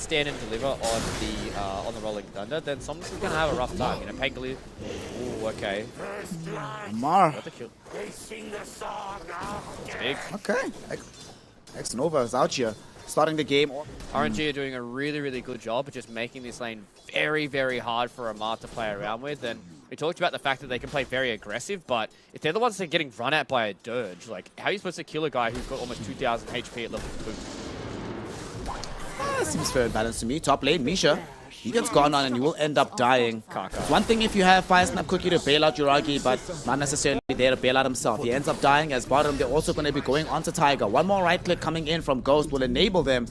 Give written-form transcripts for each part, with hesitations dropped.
stand and deliver on the Rolling Thunder, then Somnus is going to have a rough time. You know, Pangoli. Ooh, okay. Mar. Got the kill. It's big. Okay. X-Nova is out here, starting the game. RNG are doing a really, really good job of just making this lane very, very hard for Amar to play around with. And we talked about the fact that they can play very aggressive, but if they're the ones that are getting run at by a Dirge, like, how are you supposed to kill a guy who's got almost 2,000 HP at level 2? Seems fair and balanced to me. Top lane, Misha. He gets gone on and you will end up dying. It's one thing if you have Fire Snap Cookie to bail out Yuragi, but not necessarily there to bail out himself. He ends up dying as bottom. They're also going to be going onto Tiger. One more right click coming in from Ghost will enable them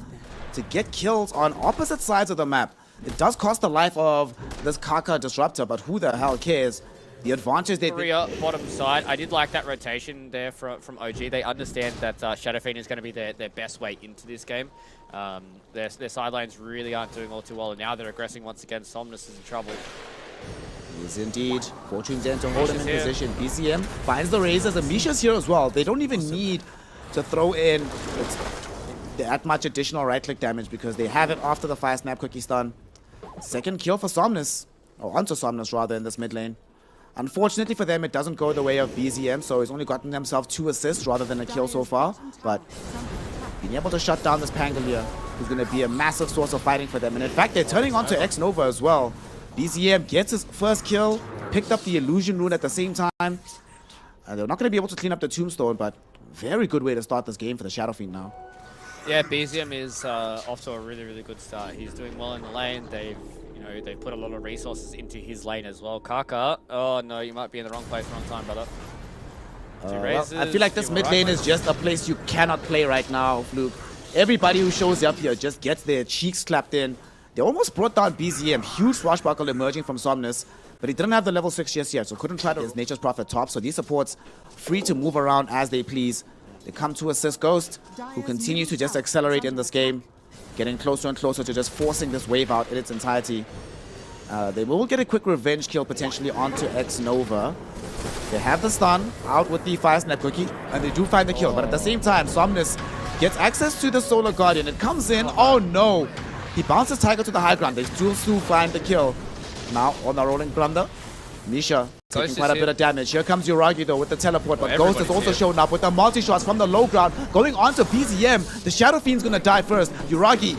to get kills on opposite sides of the map. It does cost the life of this Kaka Disruptor, but who the hell cares? The advantage they... Korea, bottom side. I did like that rotation there from OG. They understand that Shadow Fiend is going to be their best way into this game. Their side lanes really aren't doing all too well, and now they're aggressing once again. Somnus is in trouble. He is indeed. Fortune's in to hold him in position. BCM finds the Razors, and Misha's here as well. They don't even need to throw in that much additional right-click damage because they have it after the Fire Snap Cookie stun. Second kill for Somnus, or onto Somnus rather, in this mid lane. Unfortunately for them, it doesn't go the way of BZM, so he's only gotten himself 2 assists rather than a kill so far. But being able to shut down this Pangolier is going to be a massive source of fighting for them. And in fact, they're turning onto X-Nova as well. BZM gets his first kill, picked up the Illusion Rune at the same time. And they're not going to be able to clean up the Tombstone, but very good way to start this game for the Shadow Fiend now. Yeah, BZM is off to a really, really good start. He's doing well in the lane. They've put a lot of resources into his lane as well. Kaka, oh no, you might be in the wrong place, wrong time, brother. Well, I feel like this mid lane is just a place you cannot play right now, Fluke. Everybody who shows up here just gets their cheeks clapped in. They almost brought down BZM. Huge swashbuckle emerging from Somnus, but he didn't have the level 6 just yet, so couldn't try to his Nature's Prophet top. So these supports free to move around as they please. They come to assist Ghost, who continues to just accelerate in this game, getting closer and closer to just forcing this wave out in its entirety. They will get a quick revenge kill potentially onto X-Nova. They have the stun out with the Fire Snap Cookie, and they do find the kill. But at the same time, Somnus gets access to the Solar Guardian. It comes in. Oh no! He bounces Tiger to the high ground. They still find the kill. Now on the Rolling Thunder, Misha taking quite a bit of damage. Here comes Yuragi though with the teleport, but Ghost has also shown up with the multi-shots from the low ground. Going on to BZM. The Shadow Fiend's gonna die first. Yuragi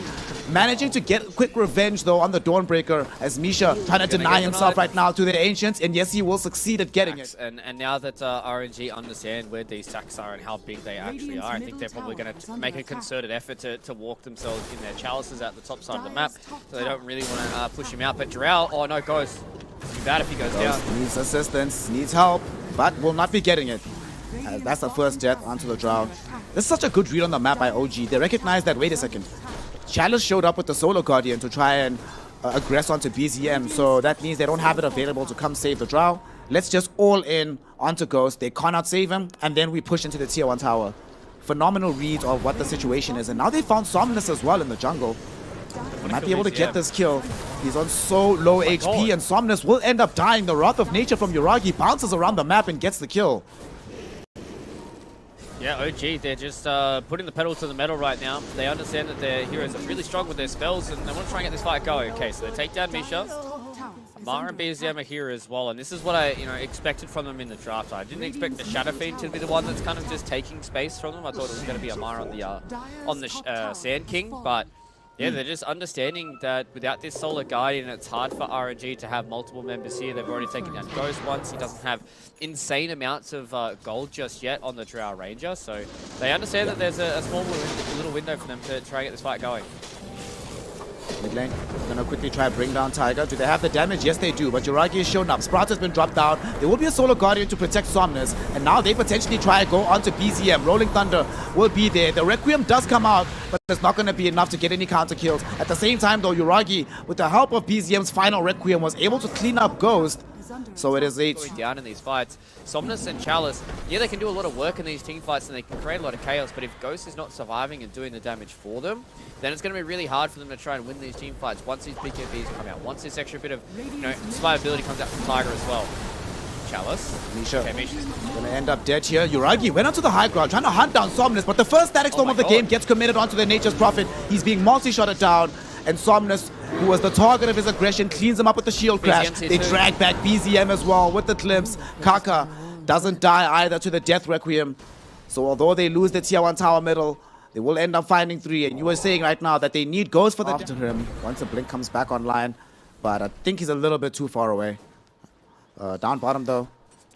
managing to get quick revenge though on the Dawnbreaker as Misha trying to deny himself right now to the Ancients, and yes, he will succeed at getting it. And now that RNG understand where these stacks are and how big they actually are, I think they're probably going to make a concerted effort to walk themselves in their chalices at the top side of the map, so they don't really want to push him out. But Drow, oh no, Ghost. Too bad if he goes down. Needs assistance, needs help, but will not be getting it. That's the first death onto the Drow. This is such a good read on the map by OG. They recognize that, wait a second, Chalice showed up with the Solar Guardian to try and aggress onto BZM, so that means they don't have it available to come save the Drow. Let's just all in onto Ghost. They cannot save him, and then we push into the tier 1 tower. Phenomenal read of what the situation is, and now they found Somnus as well in the jungle. They might be able to get this kill. He's on so low HP, and Somnus will end up dying. The Wrath of Nature from Yuragi bounces around the map and gets the kill. Yeah, OG, they're just putting the pedal to the metal right now. They understand that their heroes are really strong with their spells, and they want to try and get this fight going. Okay, so they take down Misha. Amara and BZM are here as well, and this is what I expected from them in the draft. I didn't expect the Shadow Fiend to be the one that's kind of just taking space from them. I thought it was going to be Amara on the Sand King, but yeah, they're just understanding that without this Solar Guardian, it's hard for RNG to have multiple members here. They've already taken down Ghost once. He doesn't have insane amounts of gold just yet on the Drow Ranger. So they understand that there's a small little window for them to try and get this fight going. Mid lane, gonna quickly try to bring down Tiger. Do they have the damage? Yes, they do. But Yuragi has shown up. Sprout has been dropped down. There will be a Solar Guardian to protect Somnus. And now they potentially try to go onto BZM. Rolling Thunder will be there. The Requiem does come out, but it's not going to be enough to get any counter kills. At the same time, though, Yuragi, with the help of BZM's final Requiem, was able to clean up Ghost. So it is down in these fights. Somnus and Chalice, yeah, they can do a lot of work in these team fights and they can create a lot of chaos, but if Ghost is not surviving and doing the damage for them, then it's going to be really hard for them to try and win these team fights once these BKBs come out, once this extra bit of survivability comes out from Tiger as well. Chalice. Misha. Okay, Misha's gonna end up dead here. Yuragi went onto the high ground trying to hunt down Somnus, but the first static storm of the game gets committed onto the Nature's Prophet. He's being multi-shotted down. and Somnus, who was the target of his aggression, cleans him up with the shield crash. BZM They too. drag back BZM as well with the glimpse. Kaka doesn't die either to the Death Requiem. So although they lose the tier 1 tower middle, they will end up finding 3. And you were saying right now that they need Ghost for the after him once the blink comes back online. But I think he's a little bit too far away. Down bottom though,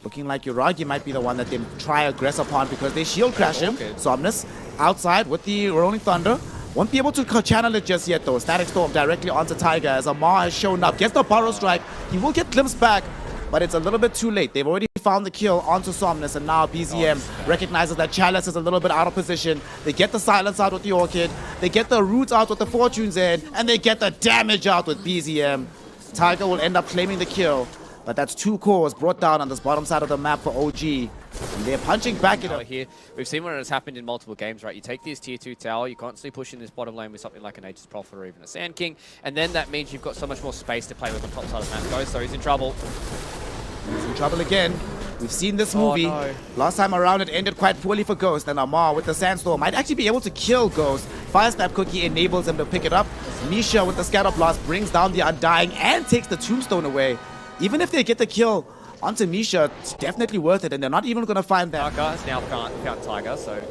looking like Uragi might be the one that they try aggress upon because they shield crash him. Somnus outside with the Rolling Thunder. Won't be able to channel it just yet though. Static Storm directly onto Tiger as Amar has shown up. Gets the Burrow Strike. He will get glimpsed back, but it's a little bit too late. They've already found the kill onto Somnus, and now BZM recognizes that Chalice is a little bit out of position. They get the silence out with the Orchid. They get the roots out with the Fortune's End, and they get the damage out with BZM. Tiger will end up claiming the kill, but that's 2 cores brought down on this bottom side of the map for OG. And they're punching back at it. Here, we've seen when it has happened in multiple games, right? You take this tier 2 tower, you constantly push in this bottom lane with something like an Aegis Prophet or even a Sand King, and then that means you've got so much more space to play with on top side of the map. Ghost, so he's in trouble. He's in trouble again. We've seen this movie. No. Last time around, it ended quite poorly for Ghost, and Amar with the Sandstorm might actually be able to kill Ghost. Fire Snap Cookie enables him to pick it up. Misha with the Scatter Blast brings down the Undying and takes the Tombstone away. Even if they get the kill onto Misha, it's definitely worth it, and they're not even going to find that. Kaka has now found Tiger, so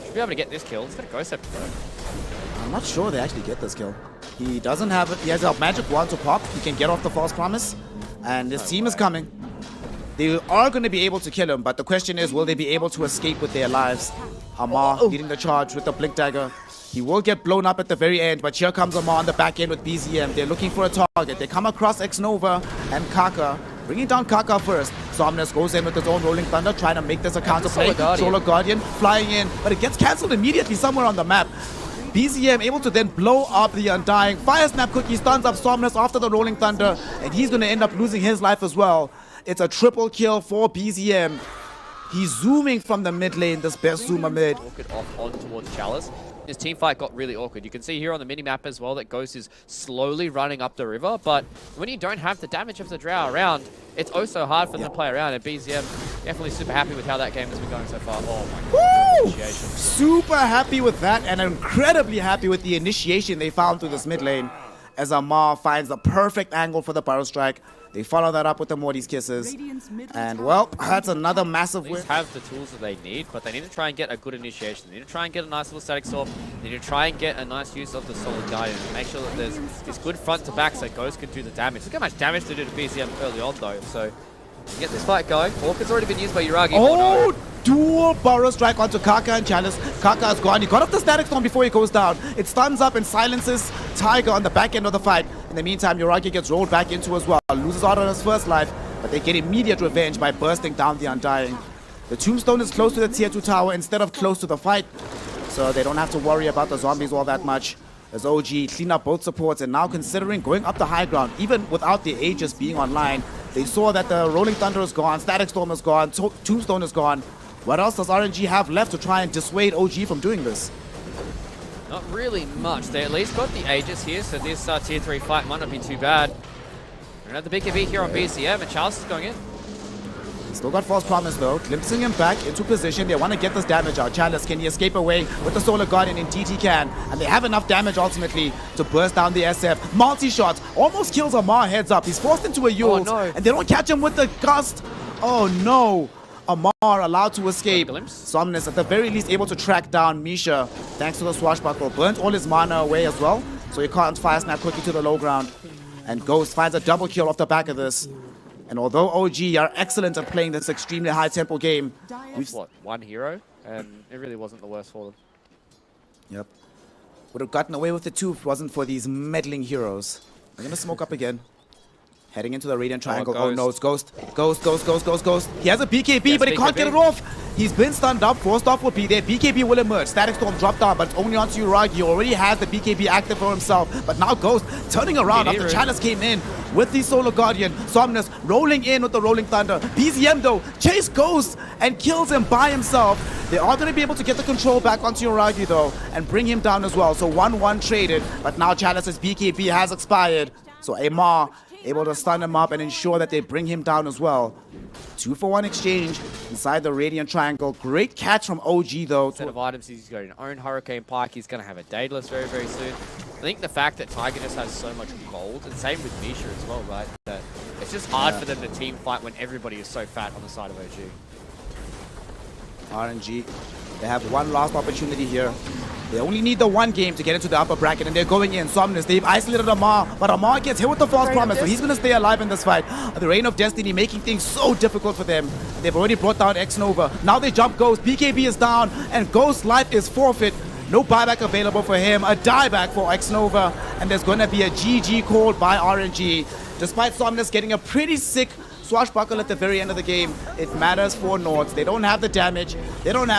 should be able to get this kill. He's got a Ghost Scepter though. I'm not sure they actually get this kill. He doesn't have it. He has a magic wand to pop. He can get off the False Promise, and this team is coming. They are going to be able to kill him, but the question is, will they be able to escape with their lives? Amar leading the charge with the Blink Dagger. He will get blown up at the very end, but here comes Amar on the back end with BZM. They're looking for a target. They come across X-Nova and Kaka, bringing down Kaka first. Somnus goes in with his own Rolling Thunder, trying to make this a counterplay. Solar Guardian flying in, but it gets cancelled immediately somewhere on the map. BZM able to then blow up the Undying. Fire Snap Cookie stuns up Somnus after the Rolling Thunder, and he's going to end up losing his life as well. It's a triple kill for BZM. He's zooming from the mid lane, this best zoomer mid. Orchid off on towards Chalice. This team fight got really awkward. You can see here on the minimap as well that Ghost is slowly running up the river, but when you don't have the damage of the Drow around, it's oh so hard for them to play around, and BZM definitely super happy with how that game has been going so far. Oh my god, initiation. Super happy with that, and incredibly happy with the initiation they found through this mid lane, as Amar finds the perfect angle for the Burrow Strike. They follow that up with the Morty's Kisses. And, well, that's another massive win. They have the tools that they need, but they need to try and get a good initiation. They need to try and get a nice little Static Storm. They need to try and get a nice use of the Solid Guardian and make sure that there's this good front to back so Ghost can do the damage. Look how much damage they do to BZM early on, though. So, get this fight going. Orchid's already been used by Uragi. Oh, dual Burrow Strike onto Kaka and Chalice. Kaka is gone. He got off the Static Storm before he goes down. It stuns up and silences Tiger on the back end of the fight. In the meantime, Uragi gets rolled back into as well. Loses out on his first life, but they get immediate revenge by bursting down the Undying. The Tombstone is close to the tier 2 tower instead of close to the fight, so they don't have to worry about the zombies all that much. As OG clean up both supports and now considering going up the high ground, even without the Aegis being online. They saw that the Rolling Thunder is gone, Static Storm is gone, Tombstone is gone. What else does RNG have left to try and dissuade OG from doing this? Not really much. They at least got the Aegis here, so this tier 3 fight might not be too bad. Another BKB here on BZM, and Charles is going in. Still got False Promise though, glimpsing him back into position. They want to get this damage out. Chalice, can he escape away with the Solar Guardian? Indeed he can. And they have enough damage ultimately to burst down the SF. Multi-shots, almost kills Amar heads up. He's forced into a Yule, and they don't catch him with the gust. Oh no. Amar allowed to escape. Somnus at the very least able to track down Misha thanks to the swashbuckle. Burnt all his mana away as well, so he can't Fire Snap Cookie to the low ground. And Ghost finds a double kill off the back of this. And although OG are excellent at playing this extremely high tempo game, we've one hero, and it really wasn't the worst for them. Yep. Would have gotten away with it too if it wasn't for these meddling heroes. They're gonna smoke up again. Heading into the Radiant Triangle. Oh no, it's Ghost. Ghost. He has a BKB, but he can't get it off. He's been stunned up. Forced off will be there. BKB will emerge. Static Storm dropped down, but it's only onto Uragi. He already has the BKB active for himself. But now Ghost turning around after Chalice came in with the Solar Guardian. Somnus rolling in with the Rolling Thunder. BZM though, chase Ghost and kills him by himself. They are going to be able to get the control back onto Uragi though and bring him down as well. So 1-1 traded, but now Chalice's BKB has expired. So Amar able to stun him up and ensure that they bring him down as well. 2-for-1 exchange inside the Radiant Triangle. Great catch from OG though. Instead of items, he's got an own Hurricane Pike. He's going to have a Daedalus very, very soon. I think the fact that Tiger just has so much gold, and same with Misha as well, right? That it's just hard for them to team fight when everybody is so fat on the side of OG. RNG, they have one last opportunity here. They only need the one game to get into the upper bracket, and they're going in. Somnus, they've isolated Amar, but Amar gets hit with the false promise, so he's going to stay alive in this fight. The Reign of Destiny making things so difficult for them. They've already brought down X-Nova. Now they jump Ghost. BKB is down, and Ghost's life is forfeit. No buyback available for him. A dieback for X-Nova, and there's going to be a GG called by RNG. Despite Somnus getting a pretty sick swashbuckle at the very end of the game, it matters for Nords. They don't have the damage. They don't have